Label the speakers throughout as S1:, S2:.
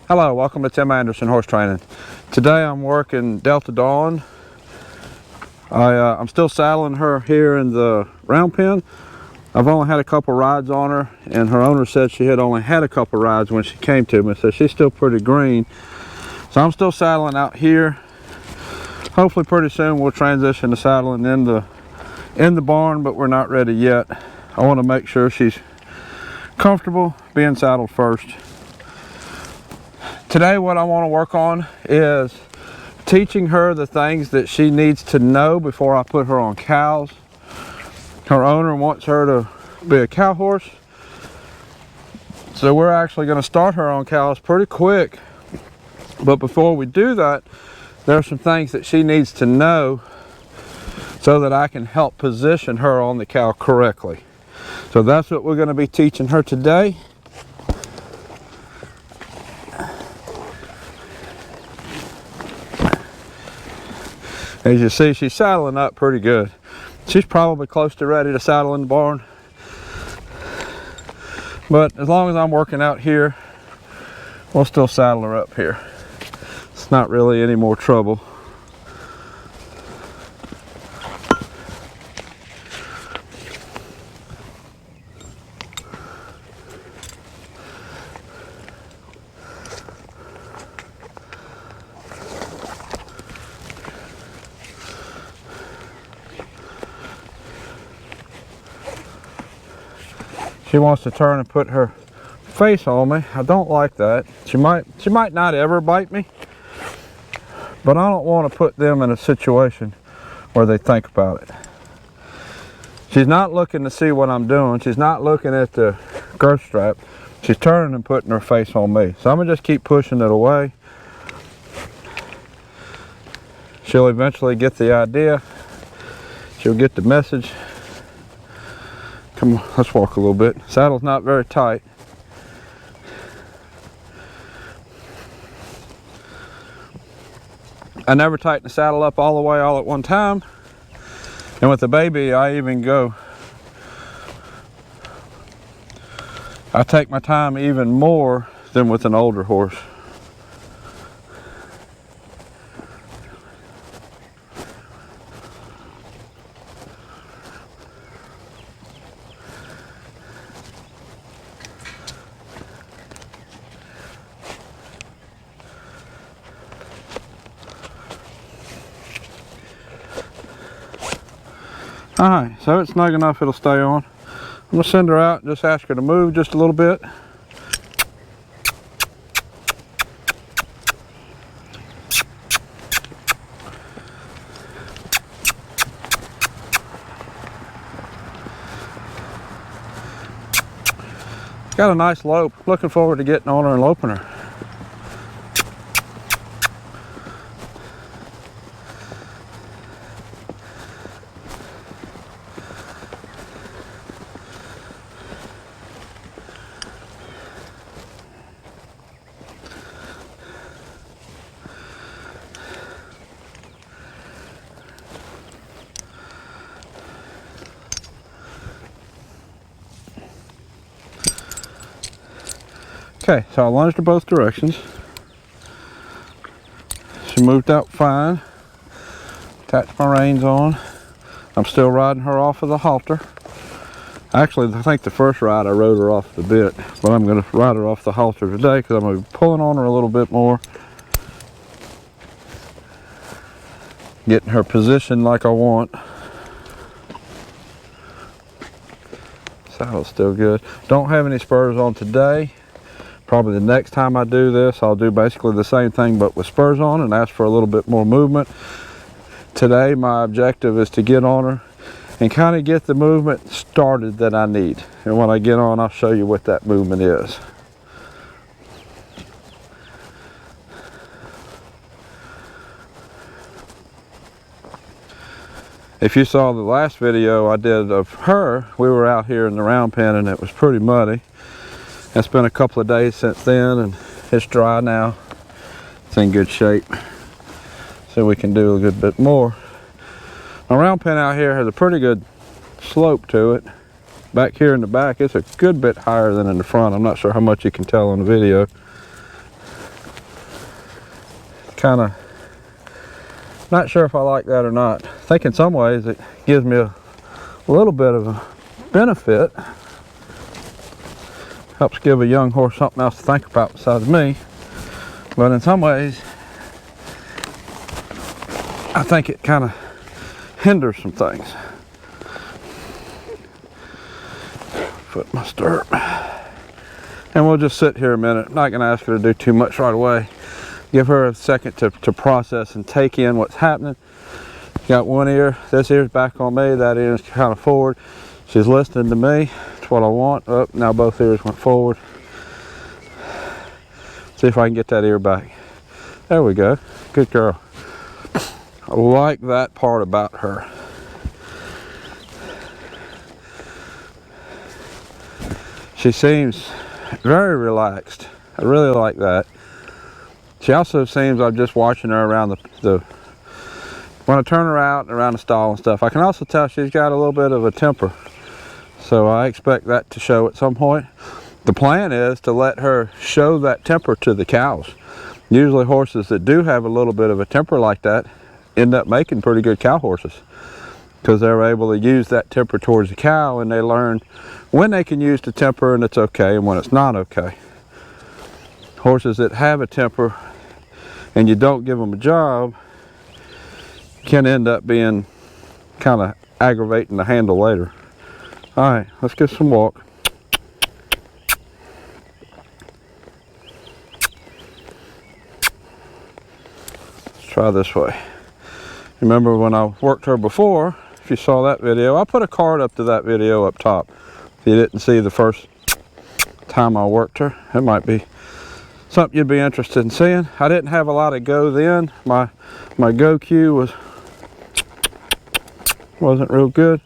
S1: Hello, welcome to Tim Anderson Horse Training. Today I'm working Delta Dawn. I'm still saddling her here in the round pen. I've only had a couple rides on her, and her owner said she had only had a couple rides when she came to me, so she's still pretty green. So I'm still saddling out here. Hopefully pretty soon we'll transition to saddling in the barn, but we're not ready yet. I want to make sure she's comfortable being saddled first. Today what I want to work on is teaching her the things that she needs to know before I put her on cows. Her owner wants her to be a cow horse, so we're actually going to start her on cows pretty quick. But before we do that, there are some things that she needs to know so that I can help position her on the cow correctly. So that's what we're going to be teaching her today. As you see, she's saddling up pretty good. She's probably close to ready to saddle in the barn. But as long as I'm working out here, we'll still saddle her up here. It's not really any more trouble. She wants to turn and put her face on me. I don't like that. She might not ever bite me, but I don't want to put them in a situation where they think about it. She's not looking to see what I'm doing. She's not looking at the girth strap. She's turning and putting her face on me. So I'm gonna just keep pushing it away. She'll eventually get the idea. She'll get the message. Come on, let's walk a little bit. Saddle's not very tight. I never tighten the saddle up all the way all at one time. And with the baby, I take my time even more than with an older horse. Alright, so it's snug enough it'll stay on. I'm going to send her out and just ask her to move just a little bit. Got a nice lope. Looking forward to getting on her and loping her. Okay, so I lunged her both directions. She moved out fine. Attached my reins on. I'm still riding her off of the halter. Actually, I think the first ride I rode her off the bit, but I'm going to ride her off the halter today because I'm going to be pulling on her a little bit more. Getting her positioned like I want. Saddle's still good. Don't have any spurs on today. Probably the next time I do this, I'll do basically the same thing but with spurs on and ask for a little bit more movement. Today my objective is to get on her and kind of get the movement started that I need. And when I get on, I'll show you what that movement is. If you saw the last video I did of her, we were out here in the round pen and it was pretty muddy. It's been a couple of days since then and it's dry now. It's in good shape. So we can do a good bit more. My round pen out here has a pretty good slope to it. Back here in the back, it's a good bit higher than in the front. I'm not sure how much you can tell on the video. kind of not sure if I like that or not. I think in some ways it gives me a little bit of a benefit. Helps give a young horse something else to think about besides me. But in some ways, I think it kind of hinders some things. Foot my stirrup. And we'll just sit here a minute. I'm not going to ask her to do too much right away. Give her a second to process and take in what's happening. Got one ear, this ear's back on me, that ear's kind of forward. She's listening to me. That's what I want. Oh, now both ears went forward. See if I can get that ear back. There we go. Good girl. I like that part about her. She seems very relaxed. I really like that. She also seems, I'm just watching her around when I turn her out around the stall and stuff, I can also tell she's got a little bit of a temper. So I expect that to show at some point. The plan is to let her show that temper to the cows. Usually horses that do have a little bit of a temper like that end up making pretty good cow horses, because they're able to use that temper towards the cow, and they learn when they can use the temper and it's okay and when it's not okay. Horses that have a temper and you don't give them a job can end up being kind of aggravating to handle later. All right, let's get some walk. Let's try this way. Remember when I worked her before, if you saw that video, I put a card up to that video up top. If you didn't see the first time I worked her, it might be something you'd be interested in seeing. I didn't have a lot of go then. My go cue wasn't real good.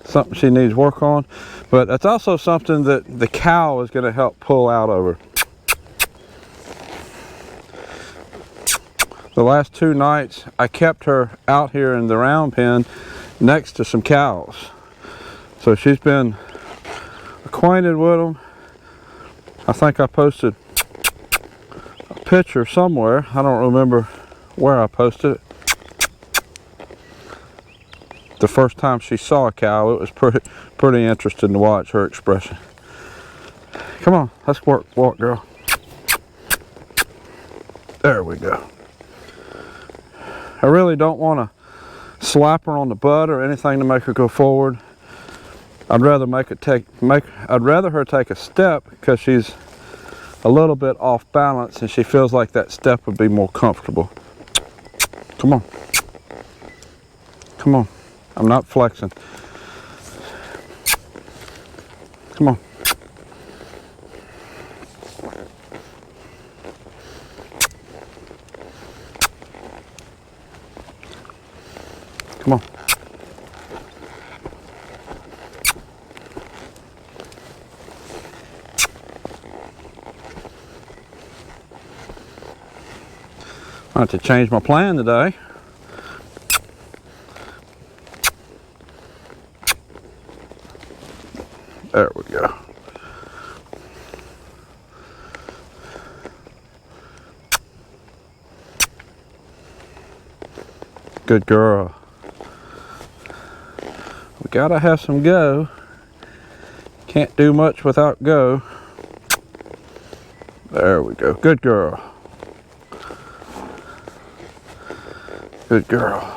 S1: Something she needs work on, but that's also something that the cow is going to help pull out of her. The last 2 nights I kept her out here in the round pen next to some cows, so she's been acquainted with them. I think I posted a picture somewhere. I don't remember where I posted it. The first time she saw a cow, it was pretty interesting to watch her expression. Come on, let's walk, girl. There we go. I really don't want to slap her on the butt or anything to make her go forward. I'd rather I'd rather her take a step, because she's a little bit off balance and she feels like that step would be more comfortable. Come on. Come on. I'm not flexing. Come on. Come on. I have to change my plan today. There we go. Good girl. We gotta have some go. Can't do much without go. There we go. Good girl. Good girl.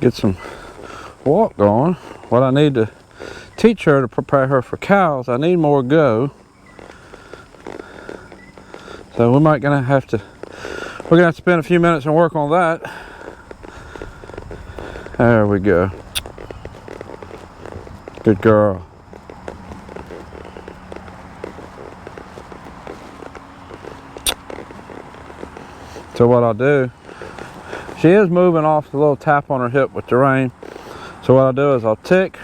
S1: Get some walk going. What I need to teach her to prepare her for cows, I need more go. So we're gonna have to spend a few minutes and work on that. There we go. Good girl. So what I'll do, she is moving off the little tap on her hip with the rein. So what I'll do is I'll tick,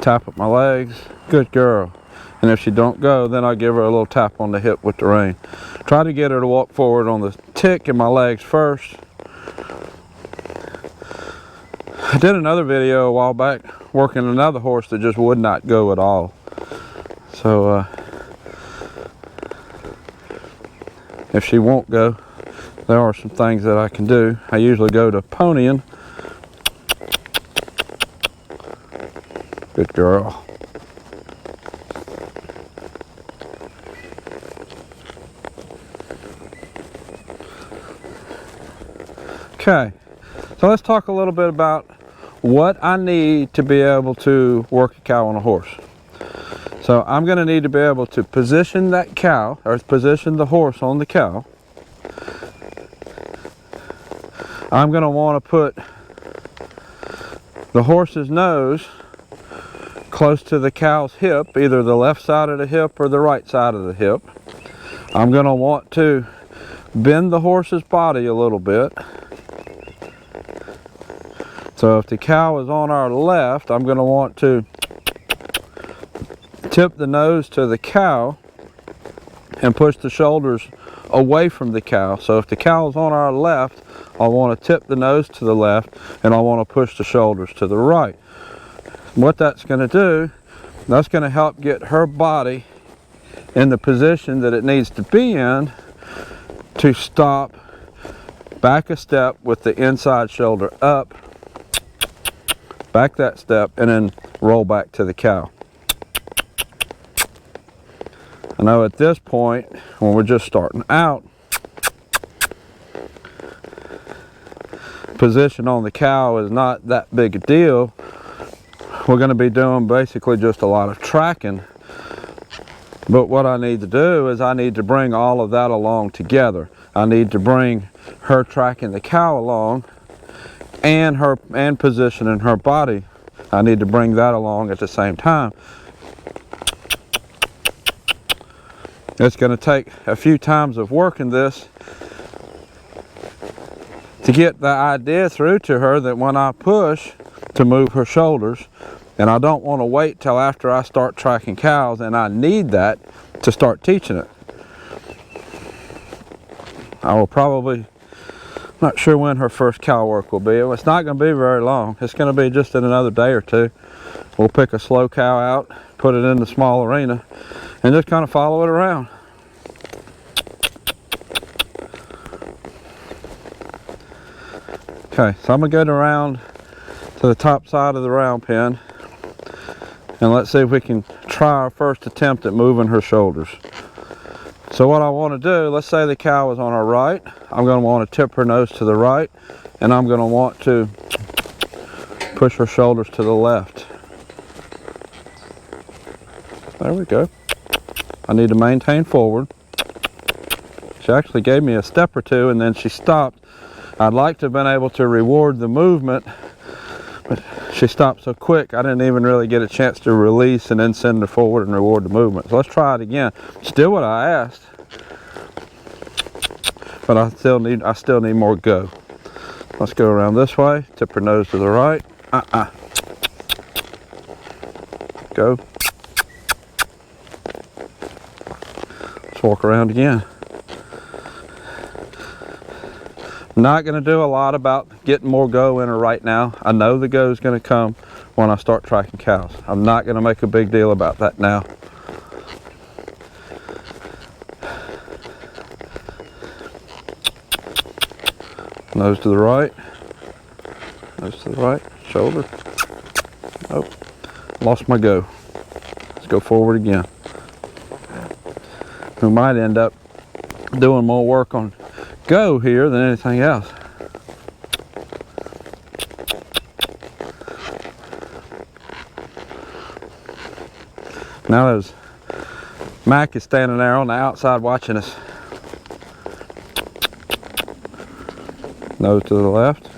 S1: tap up my legs, good girl. And if she don't go, then I'll give her a little tap on the hip with the rein. Try to get her to walk forward on the tick in my legs first. I did another video a while back working another horse that just would not go at all. So if she won't go, there are some things that I can do. I usually go to ponying. Good girl. Okay, so let's talk a little bit about what I need to be able to work a cow on a horse. So I'm going to need to be able to position that cow, or position the horse on the cow. I'm going to want to put the horse's nose close to the cow's hip, either the left side of the hip or the right side of the hip. I'm going to want to bend the horse's body a little bit. So if the cow is on our left, I'm going to want to tip the nose to the cow and push the shoulders away from the cow. So if the cow is on our left, I want to tip the nose to the left and I want to push the shoulders to the right. What that's going to do, that's going to help get her body in the position that it needs to be in to stop back a step with the inside shoulder up, back that step, and then roll back to the cow. I know at this point, when we're just starting out, position on the cow is not that big a deal. We're going to be doing basically just a lot of tracking. But what I need to do is I need to bring all of that along together. I need to bring her tracking the cow along and positioning her body. I need to bring that along at the same time. It's going to take a few times of working this to get the idea through to her that when I push to move her shoulders, and I don't want to wait till after I start tracking cows, and I need that to start teaching it. I will probably, not sure when her first cow work will be. It's not going to be very long. It's going to be just in another day or two. We'll pick a slow cow out, put it in the small arena, and just kind of follow it around. Okay, so I'm going to go around to the top side of the round pen, and let's see if we can try our first attempt at moving her shoulders. So what I want to do, let's say the cow is on her right. I'm going to want to tip her nose to the right, and I'm going to want to push her shoulders to the left. There we go. I need to maintain forward. She actually gave me a step or two and then she stopped. I'd like to have been able to reward the movement, but she stopped so quick I didn't even really get a chance to release and then send her forward and reward the movement. So let's try it again. Still what I asked, but I still need more go. Let's go around this way, tip her nose to the right. Go. Let's walk around again. Not going to do a lot about getting more go in her right now. I know the go is going to come when I start tracking cows. I'm not going to make a big deal about that now. Nose to the right. Nose to the right. Shoulder. Oh, lost my go. Let's go forward again. We might end up doing more work on go here than anything else. Now there's Mac is standing there on the outside watching us. Nose to the left.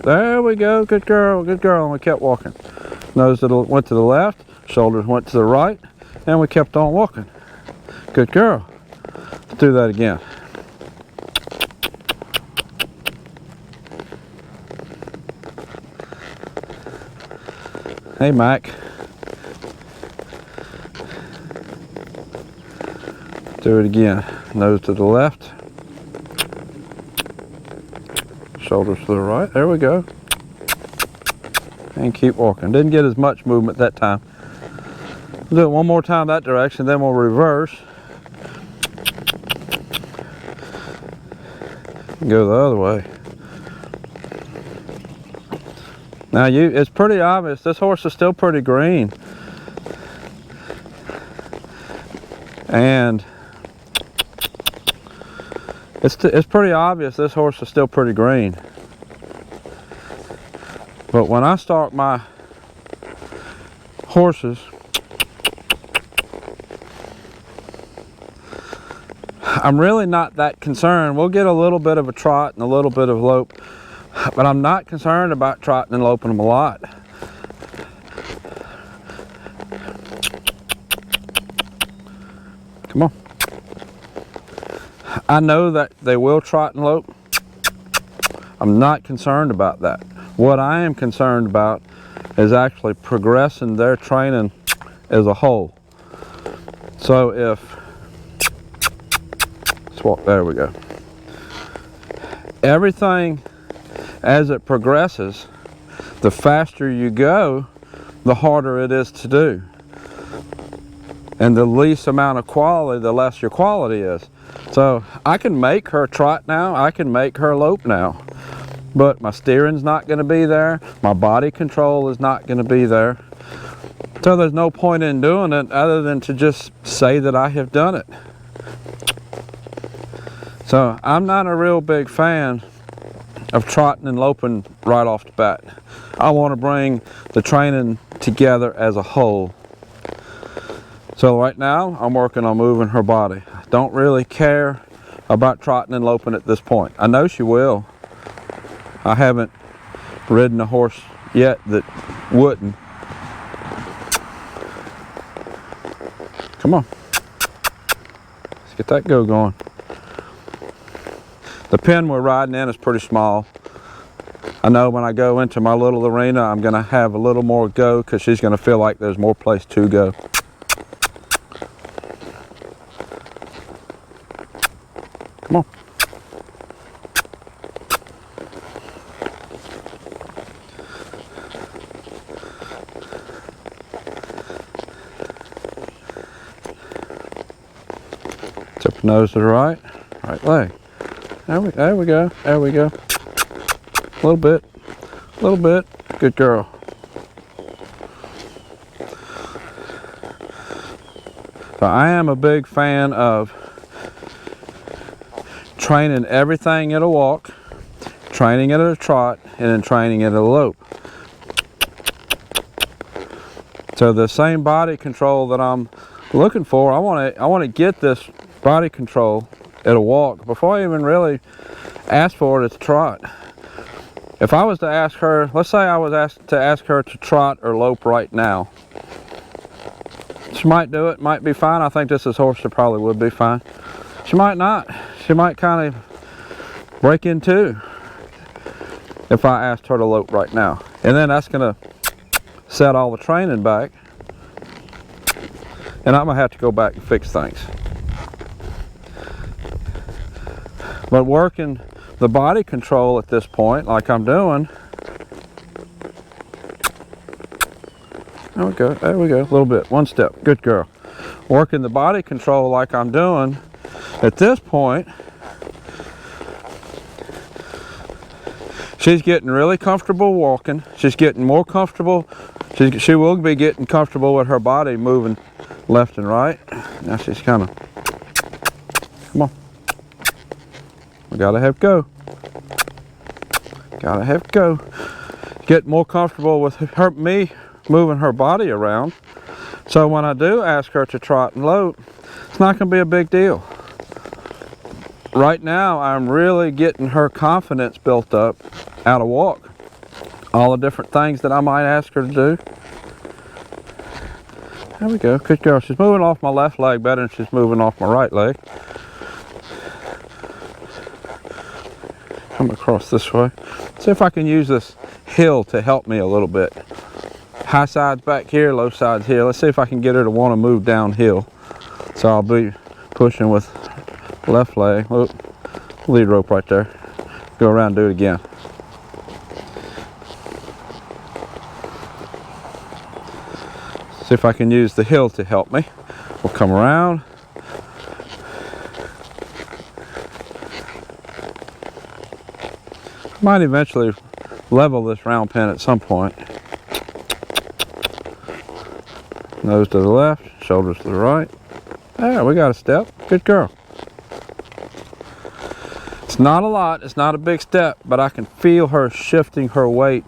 S1: There we go. Good girl. Good girl. And we kept walking. Nose went to the left. Shoulders went to the right. And we kept on walking. Good girl. Let's do that again. Hey, Mac. Do it again. Nose to the left. Shoulders to the right. There we go. And keep walking. Didn't get as much movement that time. Do it one more time that direction, then we'll reverse. Go the other way. Now it's pretty obvious, this horse is still pretty green. And it's pretty obvious this horse is still pretty green. But when I start my horses, I'm really not that concerned. We'll get a little bit of a trot and a little bit of lope, but I'm not concerned about trotting and loping them a lot. Come on. I know that they will trot and lope. I'm not concerned about that. What I am concerned about is actually progressing their training as a whole. So if, let's walk, there we go. Everything as it progresses, the faster you go, the harder it is to do. And the least amount of quality, the less your quality is. So I can make her trot now, I can make her lope now, but my steering's not going to be there, my body control is not going to be there. So there's no point in doing it other than to just say that I have done it. So I'm not a real big fan of trotting and loping right off the bat. I want to bring the training together as a whole. So right now I'm working on moving her body. I don't really care about trotting and loping at this point. I know she will. I haven't ridden a horse yet that wouldn't. Come on. Let's get that go going. The pen we're riding in is pretty small. I know when I go into my little arena, I'm going to have a little more go because she's going to feel like there's more place to go. Come on. Tip the nose to the right, right leg. There we go, there we go. A little bit, good girl. So I am a big fan of training everything at a walk, training it at a trot, and then training it at a lope. So the same body control that I'm looking for, I want to get this body control at a walk before I even really ask for it at a trot. If I was to ask her, let's say I was asked to ask her to trot or lope right now, she might do it, might be fine. I think this is horse that probably would be fine. She might not. She might kind of break in two if I asked her to lope right now. And then that's going to set all the training back. And I'm going to have to go back and fix things. But working the body control at this point, like I'm doing, there we go, a little bit, one step, good girl. Working the body control like I'm doing, at this point, she's getting really comfortable walking. She's getting more comfortable. She will be getting comfortable with her body moving left and right. Now she's kind of, come on. We gotta have go. Gotta have go. Get more comfortable with me moving her body around. So when I do ask her to trot and lope, it's not gonna be a big deal. Right now, I'm really getting her confidence built up out of walk. All the different things that I might ask her to do. There we go, good girl. She's moving off my left leg better than she's moving off my right leg. Come across this way. See if I can use this hill to help me a little bit. high sides back here, low sides here. Let's see if I can get her to want to move downhill. So I'll be pushing with left leg. Whoop, lead rope right there. Go around and do it again. See if I can use the hill to help me. We'll come around. Might eventually level this round pen at some point. Nose to the left, shoulders to the right. There, we got a step. Good girl. It's not a lot, it's not a big step, but I can feel her shifting her weight.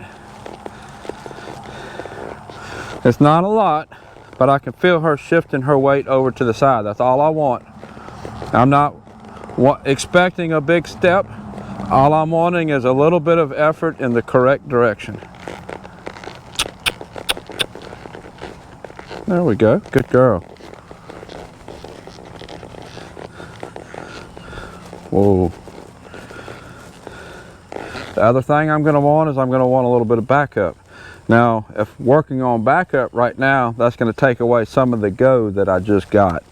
S1: It's not a lot, but I can feel her shifting her weight over to the side. That's all I want. I'm not expecting a big step. All I'm wanting is a little bit of effort in the correct direction. There we go. Good girl. Whoa. The other thing I'm going to want is I'm going to want a little bit of backup. Now, if working on backup right now, that's going to take away some of the go that I just got.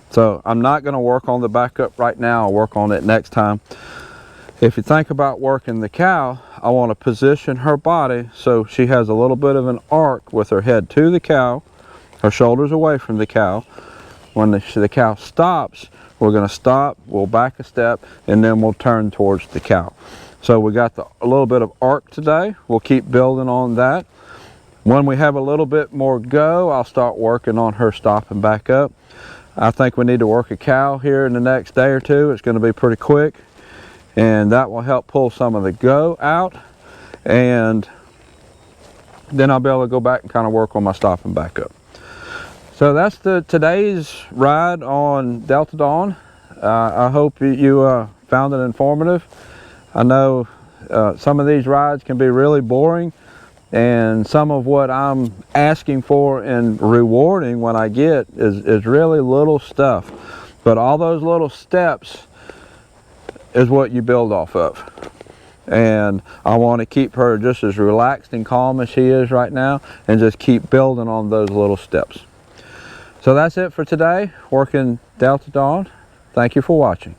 S1: So I'm not going to work on the backup right now. I'll work on it next time. If you think about working the cow, I want to position her body so she has a little bit of an arc with her head to the cow, her shoulders away from the cow. When the cow stops, we're going to stop, we'll back a step, and then we'll turn towards the cow. So we got a little bit of arc today. We'll keep building on that. When we have a little bit more go, I'll start working on her stopping back up. I think we need to work a cow here in the next day or two. It's going to be pretty quick, and that will help pull some of the go out, and then I'll be able to go back and kind of work on my stopping back up. So that's today's ride on Delta Dawn. I hope you found it informative. I know some of these rides can be really boring, and some of what I'm asking for and rewarding when I get is really little stuff. But all those little steps is what you build off of. And I want to keep her just as relaxed and calm as she is right now, and just keep building on those little steps. So that's it for today, working Delta Dawn. Thank you for watching.